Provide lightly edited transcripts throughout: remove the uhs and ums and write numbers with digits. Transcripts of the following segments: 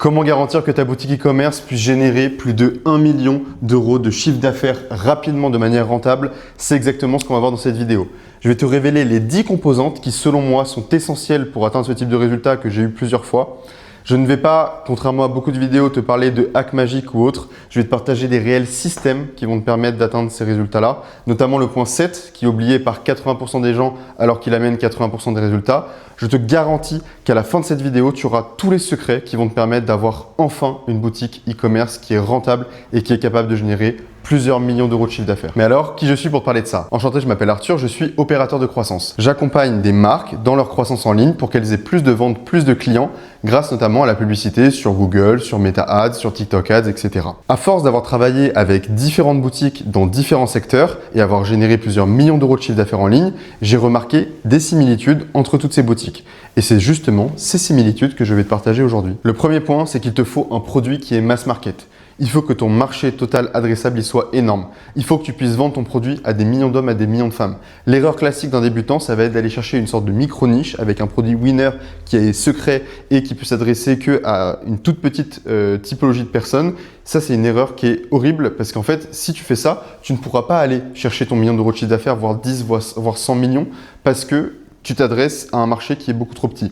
Comment garantir que ta boutique e-commerce puisse générer plus de 1 million d'euros de chiffre d'affaires rapidement de manière rentable? C'est exactement ce qu'on va voir dans cette vidéo. Je vais te révéler les 10 composantes qui, selon moi, sont essentielles pour atteindre ce type de résultat que j'ai eu plusieurs fois. Je ne vais pas, contrairement à beaucoup de vidéos, te parler de hacks magiques ou autres. Je vais te partager des réels systèmes qui vont te permettre d'atteindre ces résultats-là, notamment le point 7 qui est oublié par 80% des gens alors qu'il amène 80% des résultats. Je te garantis qu'à la fin de cette vidéo, tu auras tous les secrets qui vont te permettre d'avoir enfin une boutique e-commerce qui est rentable et qui est capable de générer plusieurs millions d'euros de chiffre d'affaires. Mais alors, qui je suis pour te parler de ça? Enchanté, je m'appelle Arthur, je suis opérateur de croissance. J'accompagne des marques dans leur croissance en ligne pour qu'elles aient plus de ventes, plus de clients, grâce notamment à la publicité sur Google, sur Meta Ads, sur TikTok Ads, etc. À force d'avoir travaillé avec différentes boutiques dans différents secteurs et avoir généré plusieurs millions d'euros de chiffre d'affaires en ligne, j'ai remarqué des similitudes entre toutes ces boutiques. Et c'est justement ces similitudes que je vais te partager aujourd'hui. Le premier point, c'est qu'il te faut un produit qui est mass market. Il faut que ton marché total adressable il soit énorme. Il faut que tu puisses vendre ton produit à des millions d'hommes, à des millions de femmes. L'erreur classique d'un débutant, ça va être d'aller chercher une sorte de micro-niche avec un produit winner qui est secret et qui peut s'adresser qu'à une toute petite typologie de personnes. Ça, c'est une erreur qui est horrible parce qu'en fait, si tu fais ça, tu ne pourras pas aller chercher ton million d'euros de chiffre d'affaires, voire 10, voire 100 millions parce que tu t'adresses à un marché qui est beaucoup trop petit.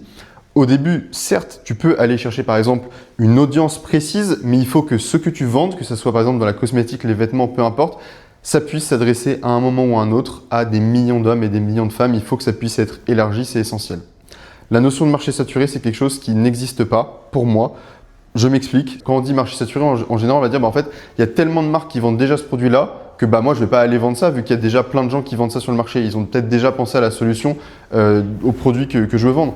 Au début, certes, tu peux aller chercher par exemple une audience précise, mais il faut que ce que tu vendes, que ce soit par exemple dans la cosmétique, les vêtements, peu importe, ça puisse s'adresser à un moment ou à un autre à des millions d'hommes et des millions de femmes. Il faut que ça puisse être élargi, c'est essentiel. La notion de marché saturé, c'est quelque chose qui n'existe pas pour moi. Je m'explique. Quand on dit marché saturé, en général, on va dire en fait, il y a tellement de marques qui vendent déjà ce produit-là que moi, je ne vais pas aller vendre ça vu qu'il y a déjà plein de gens qui vendent ça sur le marché. Ils ont peut-être déjà pensé à la solution au produit que je veux vendre.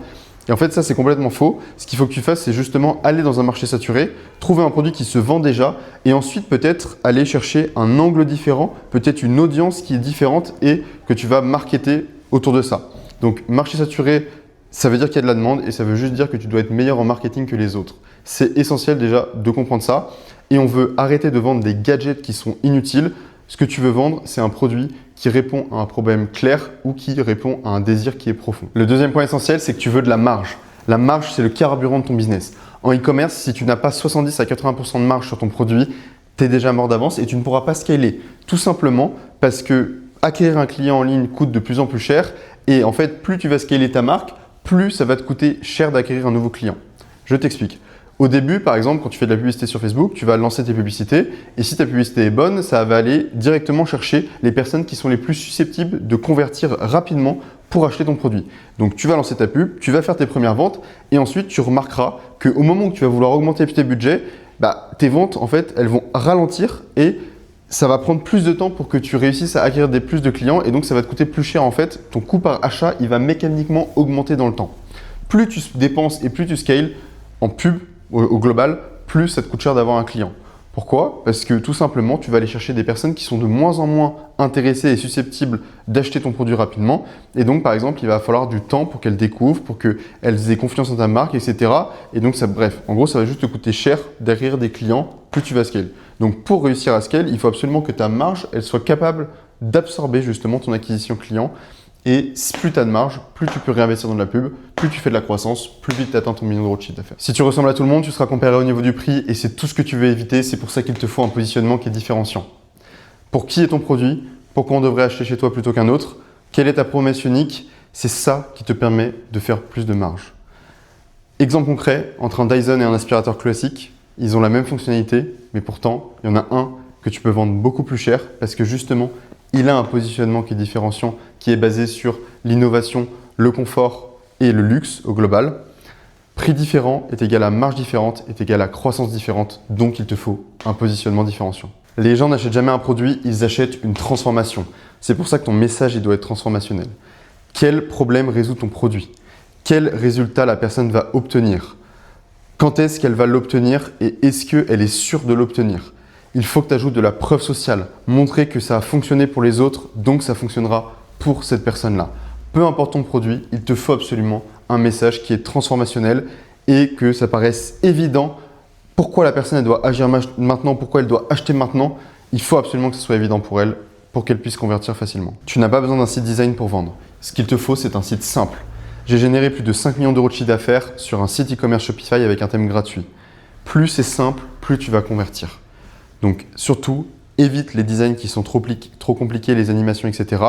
Et en fait, ça, c'est complètement faux. Ce qu'il faut que tu fasses, c'est justement aller dans un marché saturé, trouver un produit qui se vend déjà et ensuite peut-être aller chercher un angle différent, peut-être une audience qui est différente et que tu vas marketer autour de ça. Donc, marché saturé, ça veut dire qu'il y a de la demande et ça veut juste dire que tu dois être meilleur en marketing que les autres. C'est essentiel déjà de comprendre ça et on veut arrêter de vendre des gadgets qui sont inutiles. Ce que tu veux vendre, c'est un produit qui répond à un problème clair ou qui répond à un désir qui est profond. Le deuxième point essentiel, c'est que tu veux de la marge. La marge, c'est le carburant de ton business. En e-commerce, si tu n'as pas 70 à 80% de marge sur ton produit, tu es déjà mort d'avance et tu ne pourras pas scaler. Tout simplement parce que acquérir un client en ligne coûte de plus en plus cher et en fait, plus tu vas scaler ta marque, plus ça va te coûter cher d'acquérir un nouveau client. Je t'explique. Au début, par exemple, quand tu fais de la publicité sur Facebook, tu vas lancer tes publicités et si ta publicité est bonne, ça va aller directement chercher les personnes qui sont les plus susceptibles de convertir rapidement pour acheter ton produit. Donc, tu vas lancer ta pub, tu vas faire tes premières ventes et ensuite, tu remarqueras qu'au moment où tu vas vouloir augmenter tes budgets, tes ventes, en fait, elles vont ralentir et ça va prendre plus de temps pour que tu réussisses à acquérir plus de clients et donc, ça va te coûter plus cher. En fait, ton coût par achat, il va mécaniquement augmenter dans le temps. Plus tu dépenses et plus tu scales en pub, au global, plus ça te coûte cher d'avoir un client. Pourquoi? Parce que tout simplement, tu vas aller chercher des personnes qui sont de moins en moins intéressées et susceptibles d'acheter ton produit rapidement. Et donc, par exemple, il va falloir du temps pour qu'elles découvrent, pour qu'elles aient confiance en ta marque, etc. Et donc, bref, en gros, ça va juste te coûter cher d'acquérir des clients, plus tu vas scale. Donc, pour réussir à scale, il faut absolument que ta marge, elle soit capable d'absorber justement ton acquisition client. Et plus tu as de marge, plus tu peux réinvestir dans de la pub, plus tu fais de la croissance, plus vite tu atteins ton million d'euros de chiffre d'affaires. Si tu ressembles à tout le monde, tu seras comparé au niveau du prix et c'est tout ce que tu veux éviter. C'est pour ça qu'il te faut un positionnement qui est différenciant. Pour qui est ton produit? Pourquoi on devrait acheter chez toi plutôt qu'un autre? Quelle est ta promesse unique? C'est ça qui te permet de faire plus de marge. Exemple concret, entre un Dyson et un aspirateur classique, ils ont la même fonctionnalité, mais pourtant, il y en a un que tu peux vendre beaucoup plus cher parce que justement, il a un positionnement qui est différenciant, qui est basé sur l'innovation, le confort et le luxe au global. Prix différent est égal à marge différente, est égal à croissance différente, donc il te faut un positionnement différenciant. Les gens n'achètent jamais un produit, ils achètent une transformation. C'est pour ça que ton message il doit être transformationnel. Quel problème résout ton produit? Quel résultat la personne va obtenir? Quand est-ce qu'elle va l'obtenir et est-ce qu'elle est sûre de l'obtenir? Il faut que tu ajoutes de la preuve sociale, montrer que ça a fonctionné pour les autres, donc ça fonctionnera pour cette personne-là. Peu importe ton produit, il te faut absolument un message qui est transformationnel et que ça paraisse évident pourquoi la personne elle doit agir maintenant, pourquoi elle doit acheter maintenant. Il faut absolument que ce soit évident pour elle, pour qu'elle puisse convertir facilement. Tu n'as pas besoin d'un site design pour vendre. Ce qu'il te faut, c'est un site simple. J'ai généré plus de 5 millions d'euros de chiffre d'affaires sur un site e-commerce Shopify avec un thème gratuit. plus c'est simple, plus tu vas convertir. Donc surtout, évite les designs qui sont trop compliqués, les animations, etc.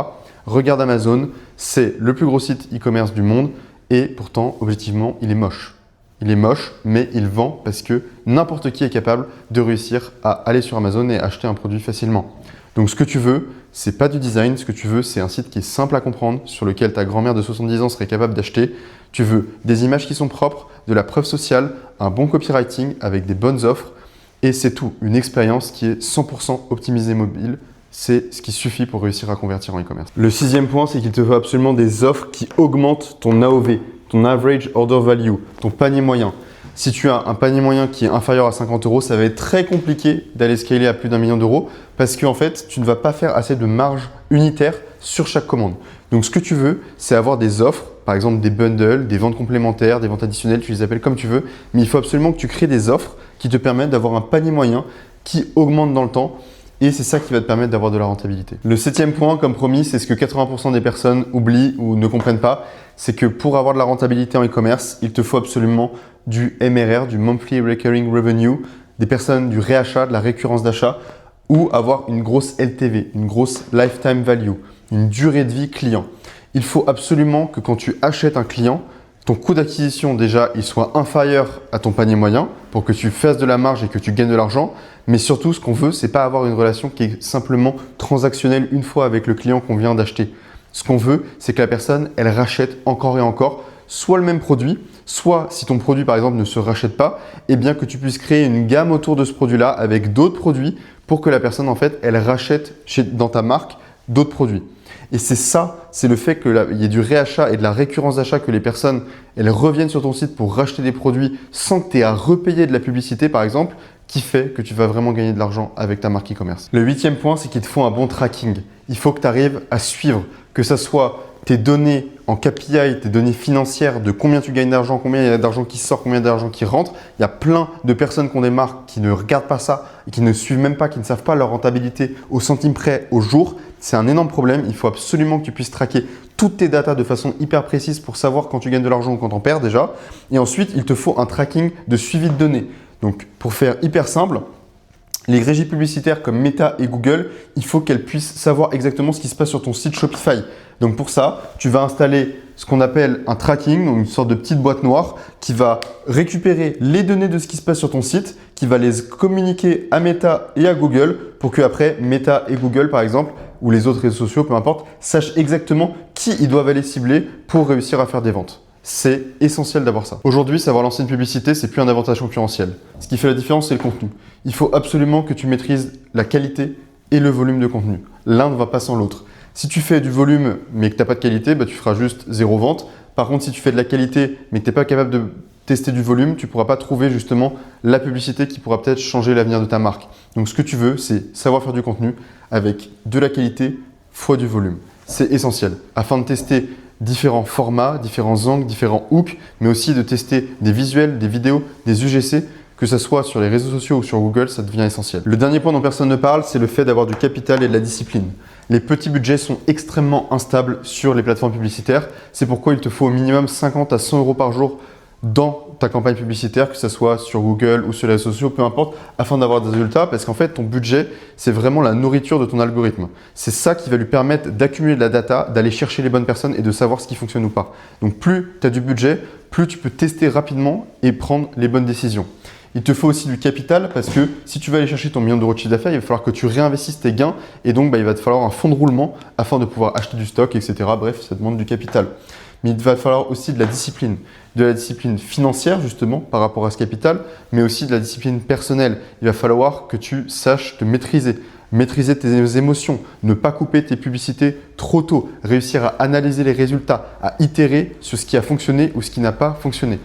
Regarde Amazon, c'est le plus gros site e-commerce du monde et pourtant, objectivement, il est moche. Il est moche, mais il vend parce que n'importe qui est capable de réussir à aller sur Amazon et acheter un produit facilement. Donc ce que tu veux, c'est pas du design, ce que tu veux, c'est un site qui est simple à comprendre, sur lequel ta grand-mère de 70 ans serait capable d'acheter. Tu veux des images qui sont propres, de la preuve sociale, un bon copywriting avec des bonnes offres et c'est tout, une expérience qui est 100% optimisée mobile. C'est ce qui suffit pour réussir à convertir en e-commerce. Le 6e point, c'est qu'il te faut absolument des offres qui augmentent ton AOV, ton Average Order Value, ton panier moyen. Si tu as un panier moyen qui est inférieur à 50 €, ça va être très compliqué d'aller scaler à plus d'1 million d'euros parce qu'en fait, tu ne vas pas faire assez de marge unitaire sur chaque commande. Donc, ce que tu veux, c'est avoir des offres, par exemple des bundles, des ventes complémentaires, des ventes additionnelles, tu les appelles comme tu veux, mais il faut absolument que tu crées des offres qui te permettent d'avoir un panier moyen qui augmente dans le temps. Et c'est ça qui va te permettre d'avoir de la rentabilité. Le 7e point, comme promis, c'est ce que 80% des personnes oublient ou ne comprennent pas, c'est que pour avoir de la rentabilité en e-commerce, il te faut absolument du MRR, du Monthly Recurring Revenue, des personnes du réachat, de la récurrence d'achat, ou avoir une grosse LTV, une grosse Lifetime Value, une durée de vie client. Il faut absolument que quand tu achètes un client, ton coût d'acquisition déjà, il soit inférieur à ton panier moyen pour que tu fasses de la marge et que tu gagnes de l'argent. Mais surtout, ce qu'on veut, c'est pas avoir une relation qui est simplement transactionnelle une fois avec le client qu'on vient d'acheter. Ce qu'on veut, c'est que la personne, elle rachète encore et encore, soit le même produit, soit si ton produit par exemple ne se rachète pas, eh bien que tu puisses créer une gamme autour de ce produit-là avec d'autres produits pour que la personne en fait, elle rachète dans ta marque d'autres produits. Et c'est ça, c'est le fait qu'il y ait du réachat et de la récurrence d'achat, que les personnes elles reviennent sur ton site pour racheter des produits sans que tu aies à repayer de la publicité par exemple, qui fait que tu vas vraiment gagner de l'argent avec ta marque e-commerce. Le 8e point, c'est qu'il te faut un bon tracking. Il faut que tu arrives à suivre, que ce soit tes données en KPI, tes données financières de combien tu gagnes d'argent, combien il y a d'argent qui sort, combien d'argent qui rentre. Il y a plein de personnes qui ont des marques qui ne regardent pas ça et qui ne suivent même pas, qui ne savent pas leur rentabilité au centime près au jour. C'est un énorme problème. Il faut absolument que tu puisses traquer toutes tes datas de façon hyper précise pour savoir quand tu gagnes de l'argent ou quand tu en perds déjà. Et ensuite, il te faut un tracking de suivi de données. Donc, pour faire hyper simple, les régies publicitaires comme Meta et Google, il faut qu'elles puissent savoir exactement ce qui se passe sur ton site Shopify. Donc pour ça, tu vas installer ce qu'on appelle un tracking, donc une sorte de petite boîte noire qui va récupérer les données de ce qui se passe sur ton site, qui va les communiquer à Meta et à Google pour que après Meta et Google par exemple, ou les autres réseaux sociaux, peu importe, sachent exactement qui ils doivent aller cibler pour réussir à faire des ventes. C'est essentiel d'avoir ça. Aujourd'hui, savoir lancer une publicité, c'est plus un avantage concurrentiel. Ce qui fait la différence, c'est le contenu. Il faut absolument que tu maîtrises la qualité et le volume de contenu. L'un ne va pas sans l'autre. Si tu fais du volume mais que tu n'as pas de qualité, tu feras juste 0 vente. Par contre, si tu fais de la qualité mais que tu n'es pas capable de tester du volume, tu ne pourras pas trouver justement la publicité qui pourra peut-être changer l'avenir de ta marque. Donc ce que tu veux, c'est savoir faire du contenu avec de la qualité fois du volume. C'est essentiel afin de tester différents formats, différents angles, différents hooks, mais aussi de tester des visuels, des vidéos, des UGC, que ce soit sur les réseaux sociaux ou sur Google, ça devient essentiel. Le dernier point dont personne ne parle, c'est le fait d'avoir du capital et de la discipline. Les petits budgets sont extrêmement instables sur les plateformes publicitaires. C'est pourquoi il te faut au minimum 50 à 100 € par jour dans ta campagne publicitaire, que ce soit sur Google ou sur les réseaux sociaux, peu importe, afin d'avoir des résultats, parce qu'en fait, ton budget, c'est vraiment la nourriture de ton algorithme. C'est ça qui va lui permettre d'accumuler de la data, d'aller chercher les bonnes personnes et de savoir ce qui fonctionne ou pas. Donc, plus tu as du budget, plus tu peux tester rapidement et prendre les bonnes décisions. Il te faut aussi du capital parce que si tu veux aller chercher ton million d'euros de chiffre d'affaires, il va falloir que tu réinvestisses tes gains et donc il va te falloir un fonds de roulement afin de pouvoir acheter du stock, etc. Bref, ça demande du capital. Mais il va falloir aussi de la discipline financière justement par rapport à ce capital, mais aussi de la discipline personnelle. Il va falloir que tu saches te maîtriser tes émotions, ne pas couper tes publicités trop tôt, réussir à analyser les résultats, à itérer sur ce qui a fonctionné ou ce qui n'a pas fonctionné.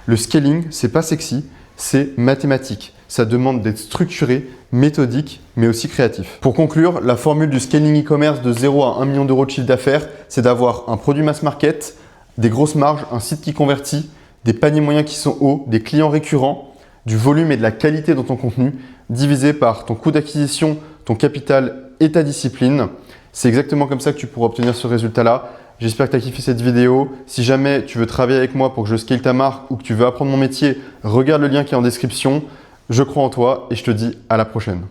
Le scaling, c'est pas sexy, c'est mathématique. Ça demande d'être structuré, méthodique, mais aussi créatif. Pour conclure, la formule du scaling e-commerce de 0 à 1 million d'euros de chiffre d'affaires, c'est d'avoir un produit mass market, des grosses marges, un site qui convertit, des paniers moyens qui sont hauts, des clients récurrents, du volume et de la qualité dans ton contenu, divisé par ton coût d'acquisition, ton capital et ta discipline. C'est exactement comme ça que tu pourras obtenir ce résultat-là. J'espère que tu as kiffé cette vidéo. Si jamais tu veux travailler avec moi pour que je scale ta marque ou que tu veux apprendre mon métier, regarde le lien qui est en description. Je crois en toi et je te dis à la prochaine.